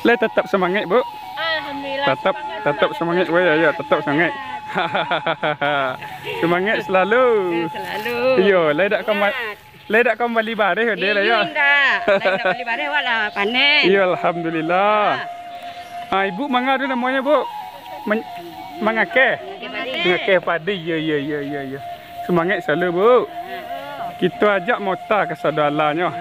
Le tetap semangat, Bu. Alhamdulillah. Tetap semangat, Bu. Ya, tetap semangat. Semangat selalu. Selalu. Yo, le dak kembali bareh dia lah ya. Lain dak beli barang wala panen. Iya, alhamdulillah. Ibu mangga tu namanya, Bu. Mangake. Mangake padi. Ya. Semangat selalu, Bu. Kita ajak mota ke saudaranya.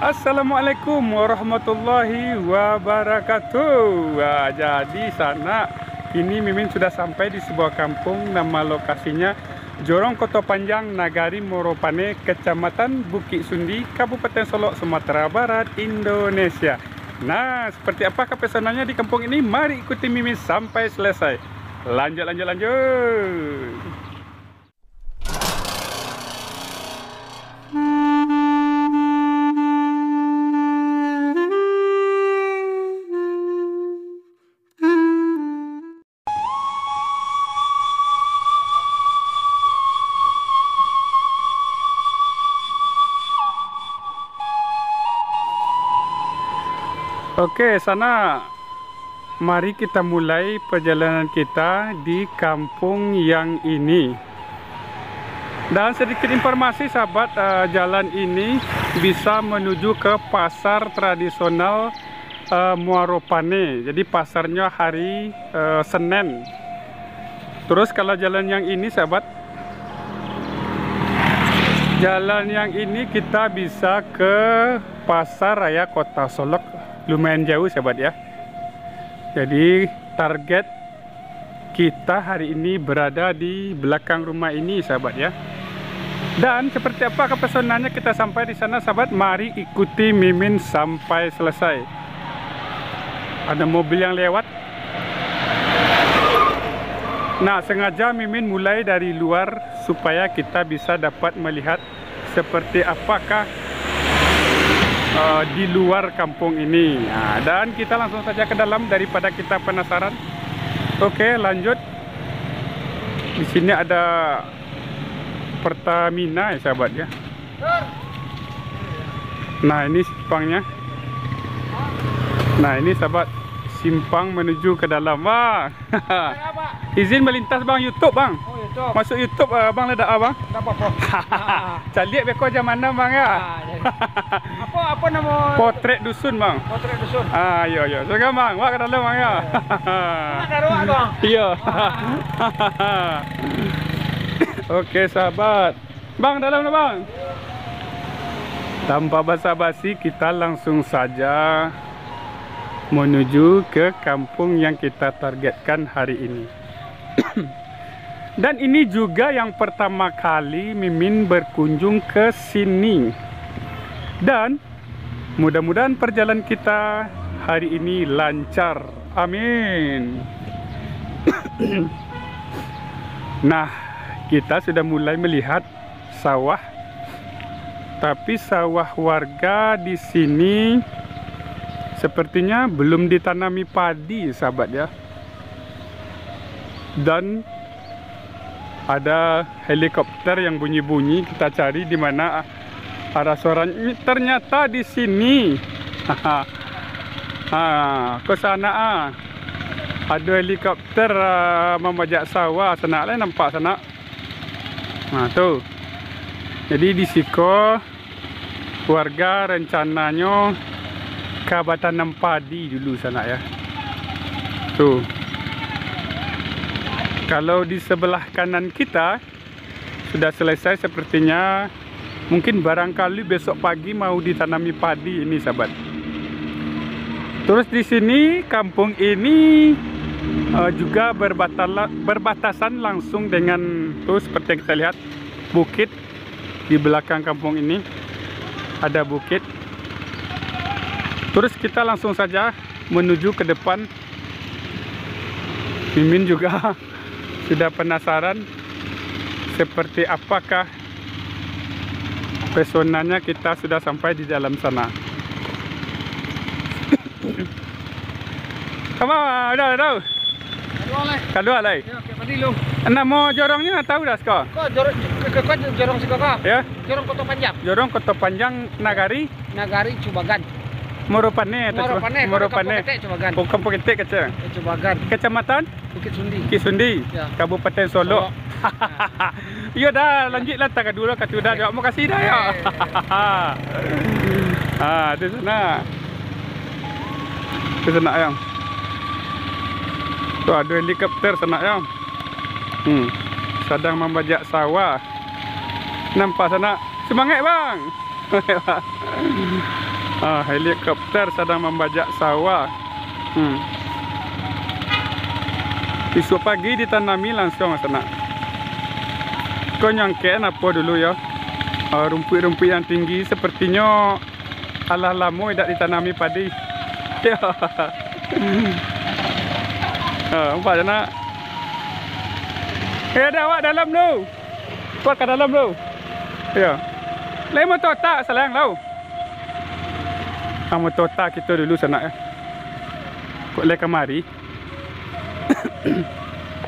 Assalamualaikum warahmatullahi wabarakatuh. Jadi sana ini Mimin sudah sampai di sebuah kampung, nama lokasinya Jorong Koto Panjang, Nagari Moropane, Kecamatan Bukit Sundi, Kabupaten Solok, Sumatera Barat, Indonesia. Nah, seperti apa pesonanya di kampung ini? Mari ikuti Mimin sampai selesai. Lanjut. Oke, sana mari kita mulai perjalanan kita di kampung yang ini. Dan sedikit informasi sahabat, jalan ini bisa menuju ke pasar tradisional Moropane. Jadi pasarnya hari Senin. Terus kalau jalan yang ini sahabat, jalan yang ini kita bisa ke Pasar Raya Kota Solok. Lumayan jauh sahabat ya. Jadi target kita hari ini berada di belakang rumah ini sahabat ya. Dan seperti apa kepesonannya kita sampai di sana sahabat, mari ikuti Mimin sampai selesai. Ada mobil yang lewat. Nah, sengaja Mimin mulai dari luar supaya kita bisa dapat melihat seperti apakah di luar kampung ini. Nah, dan kita langsung saja ke dalam daripada kita penasaran. Oke, lanjut. Di sini ada Pertamina ya sahabat ya. Nah, ini simpangnya. Nah, ini sahabat, simpang menuju ke dalam. Bang. Izin melintas bang, YouTube bang. Oh, YouTube. Masuk YouTube bang ledak bang. Tak apa-apa. Caliak beko jam mana bang ya? Apa nama? Potret dusun bang. Potret dusun. Iya. Silakan bang, wak ke dalam bang ya. Ada ruang bang. Iya. Oke sahabat. Bang dalam lah bang. Tanpa basa-basi kita langsung saja menuju ke kampung yang kita targetkan hari ini. Dan ini juga yang pertama kali Mimin berkunjung ke sini. Dan mudah-mudahan perjalanan kita hari ini lancar. Amin. Nah, kita sudah mulai melihat sawah. Tapi sawah warga di sini sepertinya belum ditanami padi sahabat ya. Dan ada helikopter yang bunyi-bunyi, kita cari di mana arah suaranya. Ternyata di sini. Ke sana ada helikopter membajak sawah sana lah, nampak sana. Nah tuh. Jadi di siko warga rencananya tanam padi dulu sana ya. Tuh. Kalau di sebelah kanan kita sudah selesai sepertinya. Mungkin barangkali besok pagi mau ditanami padi ini sahabat. Terus di sini kampung ini juga berbatasan langsung dengan tuh seperti yang kita lihat bukit di belakang kampung ini. Ada bukit. Terus kita langsung saja menuju ke depan. Mimin juga sudah penasaran seperti apakah pesonanya. Kita sudah sampai di dalam sana. Come on, udah. Kadua lai. Ya, ke padi lu. Nama jorongnya tahu dah sekarang? Kok jorong sih kok? Ya, Jorong Kota Panjang. jorong Kota Panjang Nagari Nagari Cubagan. Moropane atau Moropane. Cubagan. Kampung Ketek kecil. Cubagan. Kecamatan Bukit Sundi. Kisundi, Ya. Kabupaten Solo. Ya dah, lanjutlah tak dulu kat sudah jawab mau kasih dah ya. Di sana. Di sana yang. Tu ada helikopter sana yang. Sedang membajak sawah. Nampak sana. Semangat bang. Helikopter sedang membajak sawah. Besok pagi ditanami langsung sana. Kau nyangken apa dulu ya? Rumput-rumput yang tinggi sepertinya alah lama tidak ditanami padi. Ya. Nampak je nak. Dah awak dalam tu. Kuat ke dalam tu. Ya. Lain motor tak selang tau. Motor tak kita dulu sana ya. Kau lek kemari.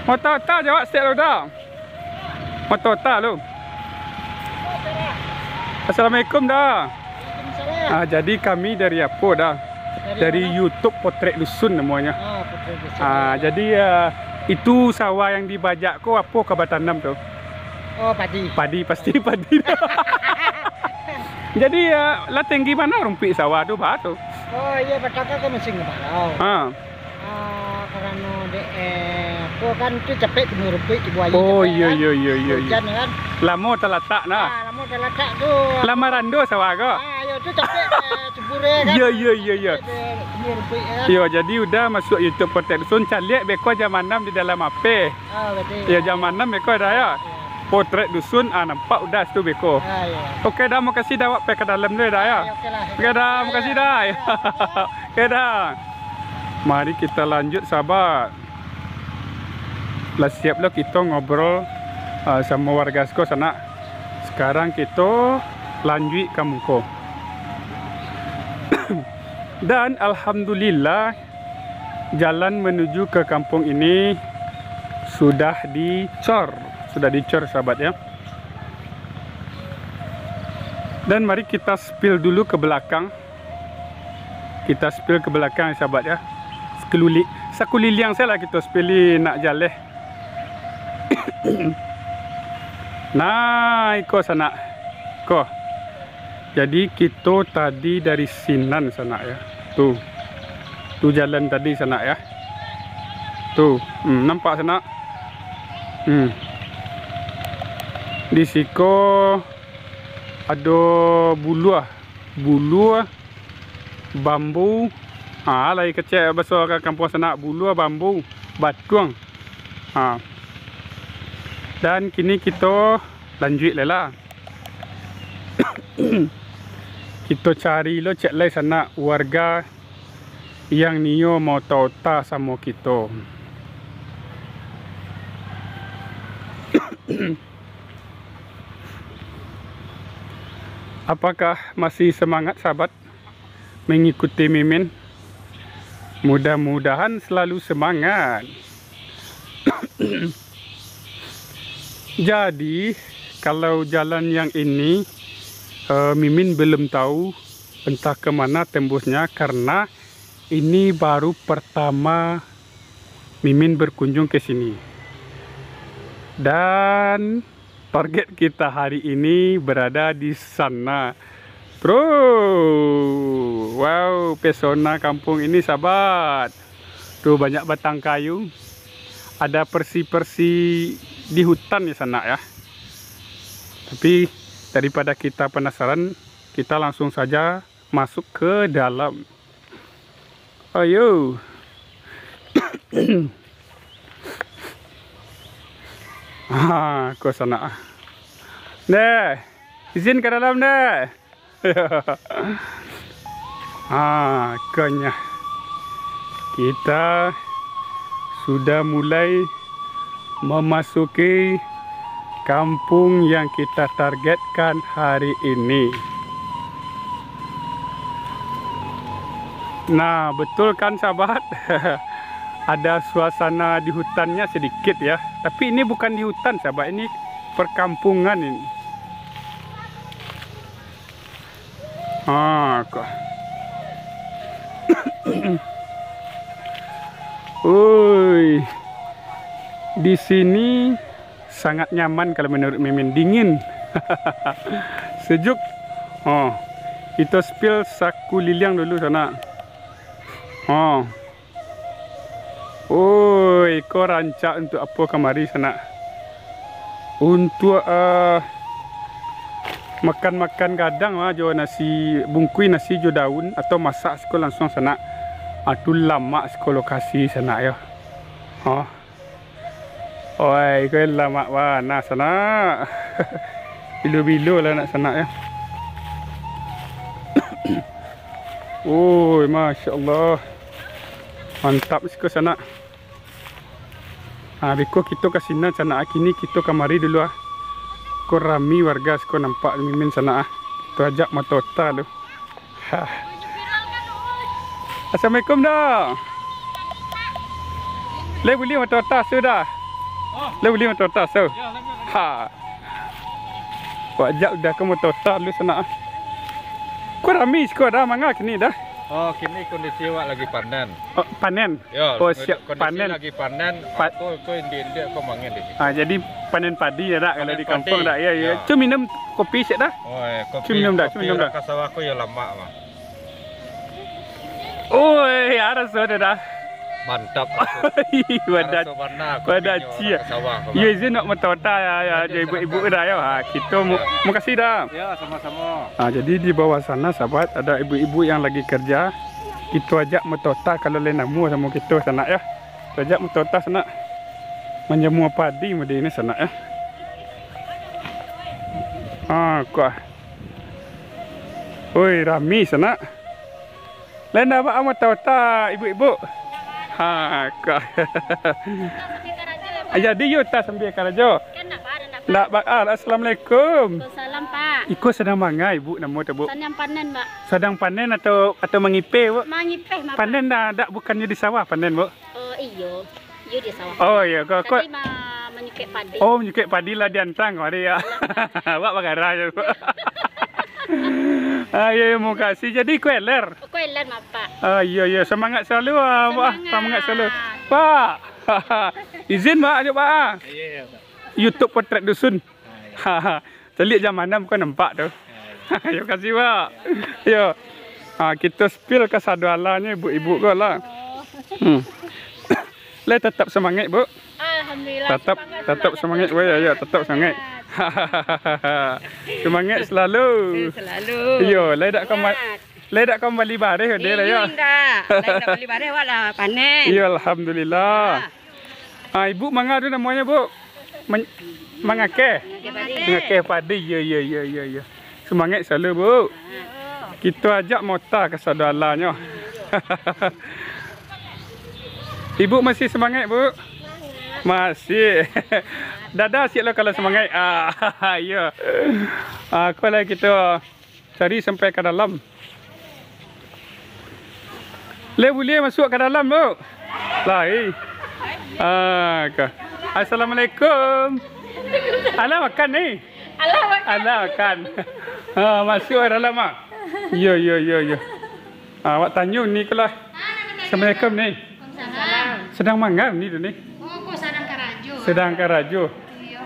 Motor tak jawab step dah. Motor tak lu. Assalamualaikum dah. Jadi kami dari apa dah? Dari YouTube Potret Dusun namanya. Potret Dusun. Jadi itu sawah yang dibajak ko apa kau tanam tu? Oh, padi. Padi pasti padi. Jadi lah tinggi mana rumput sawah tu bah tu? Oh iya, petaka kan mesti ngebalau. Karena aku kan tu capek tu rumput di buaya. Oh iya. Hujan kan. Lama terletak nah. Lama terletak tu. Lama rando sawah ko. Ya tu capek cebure kan. Iya. Ya, jadi udah masuk YouTube Potret Dusun caliak beko zaman 6 di dalam HP. Betul. Ya zaman 6 beko dah ya. Potret Dusun nampak udah tu beko. Ya. Okey dah, makasih dah awak ke dalam dulu dah ya. Okey dah, makasih dah. Okey dah. Mari kita lanjut sahabat. Lah siap lah kita ngobrol sama warga sko sana. Sekarang kita lanjut ke muka. Dan alhamdulillah jalan menuju ke kampung ini sudah dicor sahabat ya. Dan mari kita spill dulu ke belakang. Kita spill ke belakang sahabat ya. Sakuliliang saya lah kita spill nak jalan. Nah, ikut sana. Ko. Jadi kita tadi dari Sinan sana ya. Tu jalan tadi sana ya. Tu, nampak sana. Di siko ada buluah bambu. Lagi kecil besar ke kampung sana buluah bambu batuang. Dan kini kita lanjut lah. Kita cari lo cek lai sana warga yang nio mau tahu sama kita. Apakah masih semangat sahabat mengikuti Mimin? Mudah-mudahan selalu semangat. Jadi kalau jalan yang ini Mimin belum tahu entah kemana tembusnya, karena ini baru pertama Mimin berkunjung ke sini. Dan target kita hari ini berada di sana, bro. Wow, pesona kampung ini sahabat. Tuh banyak batang kayu. Ada persi-persi di hutan di sana ya. Tapi daripada kita penasaran, kita langsung saja masuk ke dalam. Ayo. Ke sana. Deh, izin ke dalam deh. Kayaknya kita sudah mulai memasuki kampung yang kita targetkan hari ini. Nah, betul kan sahabat? ada suasana di hutannya sedikit ya. Tapi ini bukan di hutan sahabat, ini perkampungan ini. Kok. Uy, di sini sangat nyaman kalau menurut Mimin, dingin, sejuk. Kita spill saku liliang dulu sana. Kau rancak untuk apa kemari sana? Untuk makan-makan kadang jo nasi bungkui, nasi jo daun atau masak sekolah langsung sana. Atu lama sekolah lokasi sana ya. Oi, kau lama mana sana? Bilu-bilu lah nak sana ya. Masya Allah, mantap sekolah sana. Biko kita ke sini sana, kini kita kemari dulu Kau rami warga sekolah nampak Mimin sana Kita ajak matota lu. Assalamualaikum dah. Le boleh matota sudah. Le boleh matota so. Kau ajak udah ke matota lu sana. Kau rami sekolah dah mangga kini dah. Kini kondisi awak lagi panen. Panen? Ya, siap kondisi panen. lagi panen. Kau India kau mangen di sini. Jadi panen padi ya dak kalau di kampung padi. dak ya. Ya. Cuma minum kopi sik dah. Kopi minum dah. Kasawah aku ya lama mah. Ada sudah dah. Mantap. Wadah cia. Ya izin nak matota ya ibu-ibu dah ya. Kita mau kasih dah. Ya, sama-sama. Jadi di bawah sana sahabat ada ibu-ibu yang lagi kerja. Kita ajak matota kalau lain namu sama kita sana ya. Kita ajak matota sana. Menjamu padi mudi ini sana ya. Kuah. Rami sana. Lain apa matota ibu-ibu? Kuah. Jadi yuk tak sambil karajo. Nak Assalamualaikum. Salam Pak. Iko sedang mangai bu, nama tu bu. Sedang panen Pak. Sedang panen atau mengipe bu? Mengipeh Pak. Panen dah bukannya di sawah panen bu? Iyo di sawah. Iya kau. Tadi menyukik padi. Menyukik padi lah diantang kau dia. Awak bagara je bu. Ya, mau kasih jadi kueler. Kueler Pak. Iya semangat selalu semangat selalu. Pak. Izin Pak ajak Pak. Iya. YouTube Potret Dusun. Telik jam mana bukan nampak tu. Terima kasih Pak. Yo. Kita spill ke sadualanya ibu-ibu kau lah. Le tetap semangat bu. Alhamdulillah. Tetap semangat bu ya tetap semangat. Semangat selalu. Selalu. Yo, le dak kembali bareh dia lah ya. Lain dak beli bareh awak lah panen. Ya alhamdulillah. Ibu mangga tu namanya bu. Mangake padi. Ya. Semangat selalu bu. Kita ajak mota ke saudaranya. Ibu masih semangat bu? Masih. Dadah siaplah kalau semangat. Ya. Kalau kita cari sampai ke dalam. Le boleh masuk ke dalam bu? Lai. Assalamualaikum. Alah makan ni. Alah makan. Masuk ke dalam ah. Ya. Awak tanya ni kalau. Assalamualaikum ni. Sedang mangam ni tu ni. Kau sedang karajo. Sedang karajo.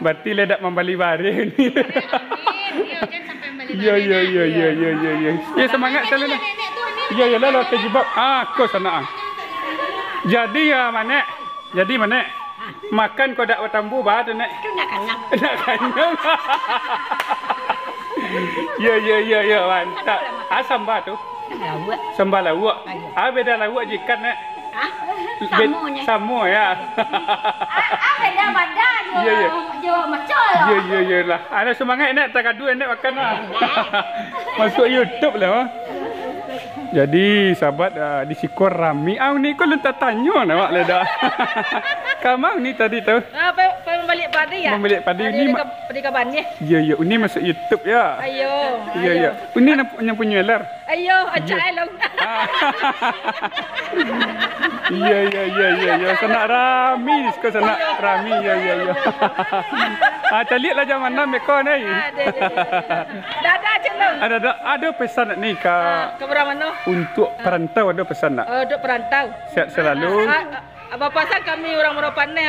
Berarti le dak membali bareh ni. Jangan sampai membali bareh. Ya. Ya semangat selalu lah. Ya lah ke jibab. Aku sana. Jadi ya mana? Makan kau dak bertambu bah tu nek. Nak kenyang. Nak kenyang. Ya mantap. Sambal tu. Sambal lawak. Beda lawak jikan nek. Samunya. Samu ya. Beda badan. Jo macam. Ya lah. Ada semangat nek tak gaduh nek makan lah. Masuk YouTube lah. Jadi sahabat di Sikor rami. Ni kau tak tanya nak awak le dah. Kamang ni tadi tu. membeli padi ya. Membeli padi ini. Padi kabannya. Ya ya, ini masuk YouTube ya. Ayo. Ya ya. Ini yang punya ler. Ayo, ajak elong. Iya iya iya iya ya. Sanak rami, kau sanak rami ya ya ya. Calik lah zaman mana meko ni. Ada channel. Ada pesan ni ke berapa mana? untuk perantau ada pesan nak? Untuk perantau. Siap selalu. Apa pasal kami orang Meropan ni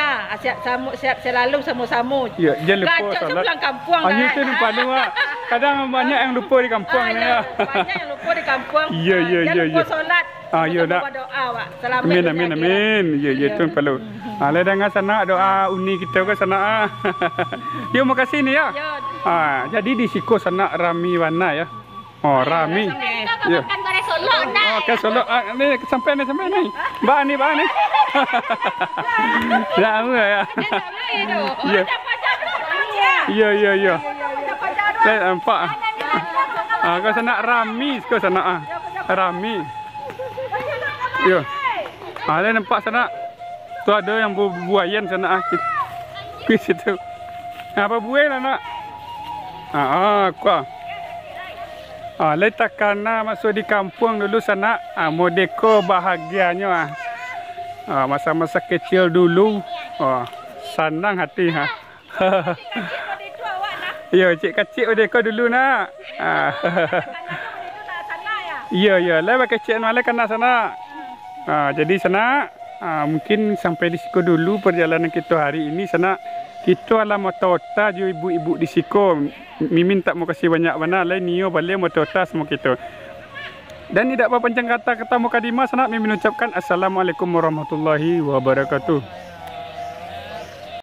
siap selalu sama-sama. Ya, jangan lupa Kacau solat. sebelah kampung Ayo tu lupa tu mak. Kadang banyak yang lupa di kampung ni ya. Banyak yang lupa di kampung. Ya ya ya Jangan lupa ya. solat. Ya dak. Doa wak. Selamat. Amin amin amin. Ya ya tu perlu. Lai dengar sana doa uni kita ke sana. Yo makasih ni ya. Jadi di Siko sana rami warna ya. Oh rami. Ya. Kan goreng solok dah. Oh ke Solok. Ni sampai ni. Ba ni. Ya ya. Ya. Ya ya ya. Saya nampak. Kau sana rami kau sana rami. Ya. Saya nampak sana. Tu ada yang buayan sana di situ. Apa buayan anak? Kuah. Letak karena masuk di kampung dulu sana, modeko bahagianya. Masa-masa kecil dulu, senang hati ha. Ya, cik kecil modeko dulu nak. Ya ya, lewat kecil malah kena sana. Jadi sana mungkin sampai di Siko dulu perjalanan kita hari ini sana. Kita ala motota ju ibu-ibu di Siko. Mimin tak mau kasih banyak mana lain nio balik motota semua kita. Dan tidak apa panjang kata ketemu kadima sana Mimin ucapkan assalamualaikum warahmatullahi wabarakatuh.